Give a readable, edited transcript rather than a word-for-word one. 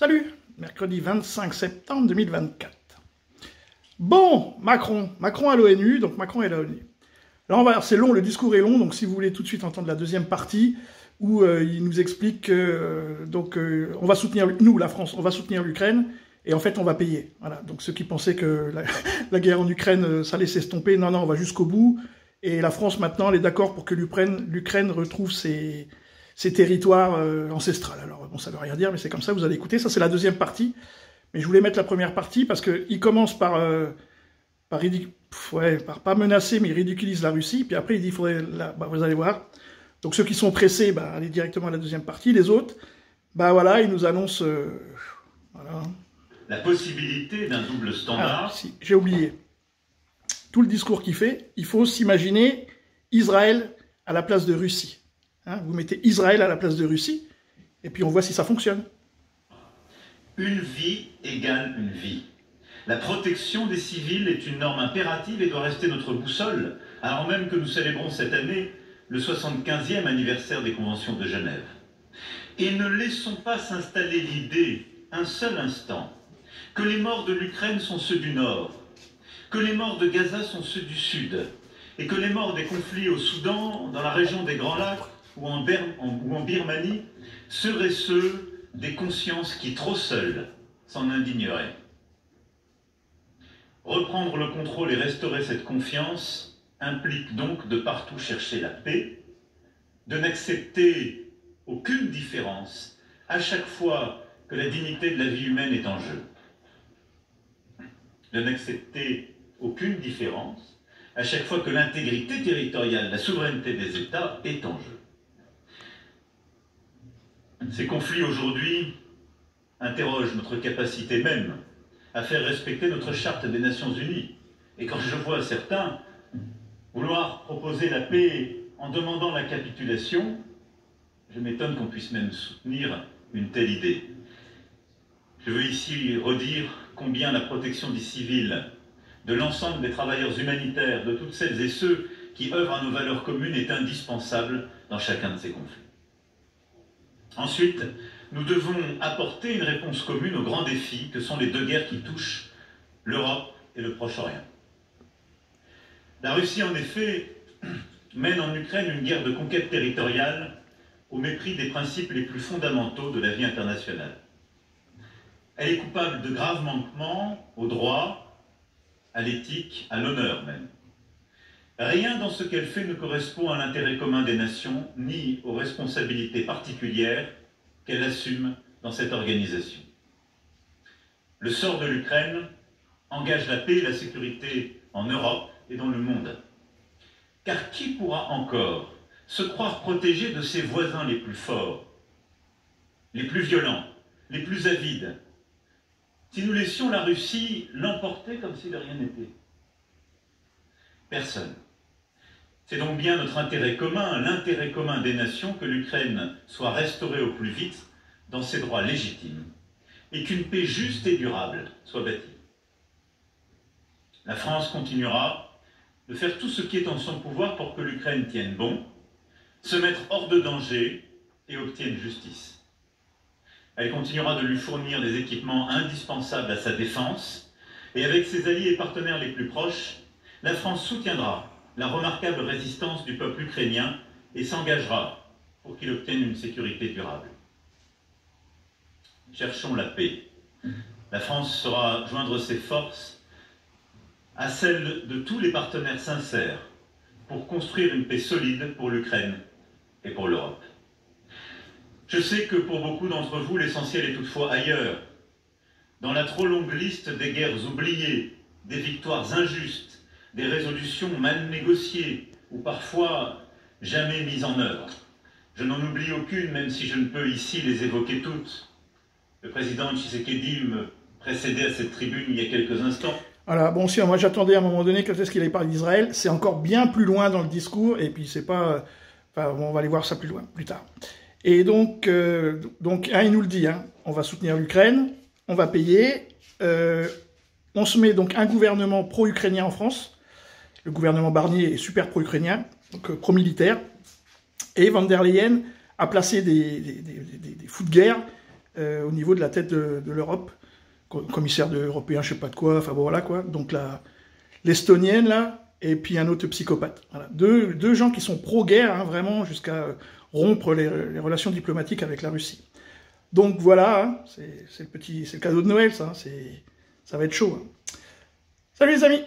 Salut, mercredi 25 septembre 2024. Bon, Macron à l'ONU, donc Macron est à l'ONU. Là, c'est long, le discours est long, donc si vous voulez tout de suite entendre la deuxième partie, où il nous explique que on va soutenir, nous, la France, on va soutenir l'Ukraine, et en fait, on va payer. Voilà. Donc ceux qui pensaient que la guerre en Ukraine, ça allait s'estomper, non, on va jusqu'au bout. Et la France, maintenant, elle est d'accord pour que l'Ukraine retrouve ses territoires ancestrales. Alors, bon, ça veut rien dire, mais c'est comme ça, vous allez écouter. Ça, c'est la deuxième partie. Mais je voulais mettre la première partie parce qu'il commence par pas menacer, mais il ridiculise la Russie. Puis après, il dit, vous allez voir. Donc ceux qui sont pressés, allez directement à la deuxième partie. Les autres, voilà, ils nous annoncent... voilà. La possibilité d'un double standard... Ah, si, j'ai oublié. Tout le discours qu'il fait, il faut s'imaginer Israël à la place de Russie. Hein, vous mettez Israël à la place de Russie, et puis on voit si ça fonctionne. Une vie égale une vie. La protection des civils est une norme impérative et doit rester notre boussole, alors même que nous célébrons cette année le 75e anniversaire des conventions de Genève. Et ne laissons pas s'installer l'idée, un seul instant, que les morts de l'Ukraine sont ceux du Nord, que les morts de Gaza sont ceux du Sud, et que les morts des conflits au Soudan, dans la région des Grands Lacs ou en Birmanie seraient ceux des consciences qui, trop seules, s'en indigneraient. Reprendre le contrôle et restaurer cette confiance implique donc de partout chercher la paix, de n'accepter aucune différence à chaque fois que la dignité de la vie humaine est en jeu. De n'accepter aucune différence à chaque fois que l'intégrité territoriale, la souveraineté des États est en jeu. Ces conflits aujourd'hui interrogent notre capacité même à faire respecter notre charte des Nations Unies. Et quand je vois certains vouloir proposer la paix en demandant la capitulation, je m'étonne qu'on puisse même soutenir une telle idée. Je veux ici redire combien la protection des civils, de l'ensemble des travailleurs humanitaires, de toutes celles et ceux qui œuvrent à nos valeurs communes est indispensable dans chacun de ces conflits. Ensuite, nous devons apporter une réponse commune aux grands défis que sont les deux guerres qui touchent l'Europe et le Proche-Orient. La Russie, en effet, mène en Ukraine une guerre de conquête territoriale au mépris des principes les plus fondamentaux de la vie internationale. Elle est coupable de graves manquements au droit, à l'éthique, à l'honneur même. Rien dans ce qu'elle fait ne correspond à l'intérêt commun des nations, ni aux responsabilités particulières qu'elle assume dans cette organisation. Le sort de l'Ukraine engage la paix et la sécurité en Europe et dans le monde. Car qui pourra encore se croire protégé de ses voisins les plus forts, les plus violents, les plus avides, si nous laissions la Russie l'emporter comme si de rien n'était? Personne. C'est donc bien notre intérêt commun, l'intérêt commun des nations, que l'Ukraine soit restaurée au plus vite dans ses droits légitimes et qu'une paix juste et durable soit bâtie. La France continuera de faire tout ce qui est en son pouvoir pour que l'Ukraine tienne bon, se mette hors de danger et obtienne justice. Elle continuera de lui fournir des équipements indispensables à sa défense et avec ses alliés et partenaires les plus proches, la France soutiendra la remarquable résistance du peuple ukrainien et s'engagera pour qu'il obtienne une sécurité durable. Cherchons la paix. La France saura joindre ses forces à celles de tous les partenaires sincères pour construire une paix solide pour l'Ukraine et pour l'Europe. Je sais que pour beaucoup d'entre vous, l'essentiel est toutefois ailleurs, dans la trop longue liste des guerres oubliées, des victoires injustes, des résolutions mal négociées ou parfois jamais mises en œuvre. Je n'en oublie aucune, même si je ne peux ici les évoquer toutes. Le président Tshisekedi me précédait à cette tribune il y a quelques instants. Voilà, bon, si moi j'attendais à un moment donné, quand est-ce qu'il allait parler d'Israël, c'est encore bien plus loin dans le discours, et puis c'est pas... Enfin, on va aller voir ça plus loin, plus tard. Et donc il nous le dit, hein, on va soutenir l'Ukraine, on va payer, on se met donc un gouvernement pro-ukrainien en France. Le gouvernement Barnier est super pro-ukrainien, donc pro-militaire. Et Van der Leyen a placé des fous de guerre au niveau de la tête de l'Europe, commissaire européen, je sais pas de quoi, enfin bon voilà quoi, donc l'estonienne là, et puis un autre psychopathe. Voilà. Deux gens qui sont pro-guerre, hein, vraiment, jusqu'à rompre les relations diplomatiques avec la Russie. Donc voilà, hein, c'est le cadeau de Noël, ça va être chaud. Hein. Salut les amis!